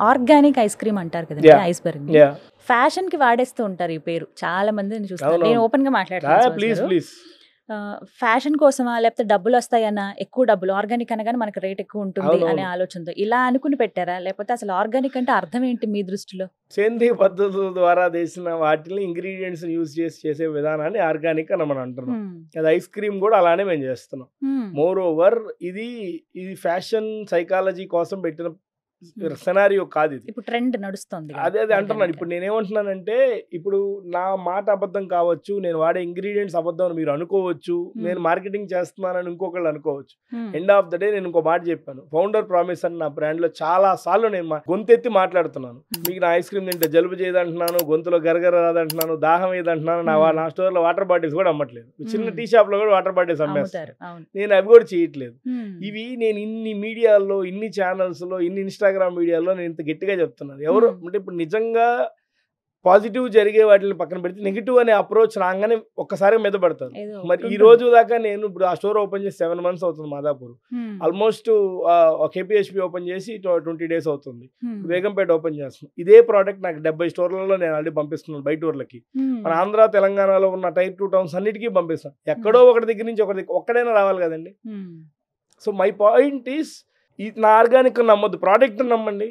Organic ice cream అంటారు కదండి iceberg. Fashion కి వాడేస్తూ ఉంటారు ఈ పేరు, చాలా మందిని చూస్తాను. నేను ఓపెన్ గా మాట్లాడుతున్నాను. ఫ్యాషన్ కోసమా లేకపోతే డబ్బులు వస్తాయన్నా, ఎక్కువ డబ్బులు, ఆర్గానిక్ అనగానే మనకి రేట్ ఎక్కువ ఉంటుంది అనే ఆలోచనతో ఇలా అనుకుని పెట్టారా, లేకపోతే అసలు ఆర్గానిక్ అంటే అర్థం ఏంటి మీ దృష్టిలో? సేంద్రియ పద్ధతుల ద్వారా చేసిన వాటిని ఇంగ్రీడియంట్స్ యూజ్ చేసే విధానాన్ని ఆర్గానిక్ అని మనం అంటున్నాం. అది ఐస్ క్రీమ్ కూడా అలానే మేము చేస్తున్నాం. మోర్ ఓవర్ ఇది ఫ్యాషన్ సైకాలజీ కోసం పెట్టిన సినారియో కాదు, ఇది ఇప్పుడు ట్రెండ్ నడుస్తుంది. అదే అంటున్నాను. ఇప్పుడు నేనేమంటున్నానంటే, ఇప్పుడు నా మాట అబద్ధం కావచ్చు, నేను వాడే ఇంగ్రీడియంట్స్ అబద్ధం అని మీరు అనుకోవచ్చు, నేను మార్కెటింగ్ చేస్తున్నానని ఇంకొకళ్ళు అనుకోవచ్చు. ఎండ్ ఆఫ్ ద డే నేను ఇంకో మాట చెప్పాను, ఫౌండర్ ప్రామిస్ అని నా బ్రాండ్ లో చాలా సార్లు నేను గొంతెత్తి మాట్లాడుతున్నాను. మీకు నా ఐస్ క్రీమ్ తింటే జలుబు చేయదంటున్నాను, గొంతులో గరగర రాదంటున్నాను, దాహం ఏదంటున్నాను. నా స్టోర్ లో వాటర్ బాటిల్స్ కూడా అమ్మట్లేదు, చిన్న టీ షాప్ లో కూడా వాటర్ బాటిల్స్ అమ్మేస్తారు. నేను అవి కూడా చేయట్లేదు. ఇవి నేను ఇన్ని మీడియాల్లో, ఇన్ని ఛానల్స్ లో, ఇన్ని ఇన్స్టాగ్రామ్ మీడియాలో నేను ఇంత గట్టిగా చెప్తున్నాను. ఎవరు అంటే ఇప్పుడు నిజంగా పాజిటివ్ జరిగే వాటిని పక్కన పెడితే నెగిటివ్ అనే అప్రోచ్ రాగానే ఒక్కసారి మీద పడతాను. మరి ఈ రోజు దాకా నేను ఇప్పుడు ఆ స్టోర్ ఓపెన్ చేసి 7 months అవుతుంది. మాదాపూర్ ఆల్మోస్ట్ కేపీహెచ్పి ఓపెన్ చేసి 20 days అవుతుంది. బేగంపేట ఓపెన్ చేస్తున్నాను. ఇదే ప్రోడక్ట్ నాకు 70 స్టోర్లలో నేను ఆల్రెడీ పంపిస్తున్నాను బయట ఊర్లకి. మన ఆంధ్ర తెలంగాణలో ఉన్న Tier 2 towns అన్నిటికీ పంపిస్తాను. ఎక్కడో ఒకటి దగ్గర నుంచి ఒక్కడైనా రావాలి కదండి. సో మై పాయింట్ ఈస్, నా ఆర్గానిక్ నమ్మొద్దు, ప్రోడక్ట్ నమ్మండి.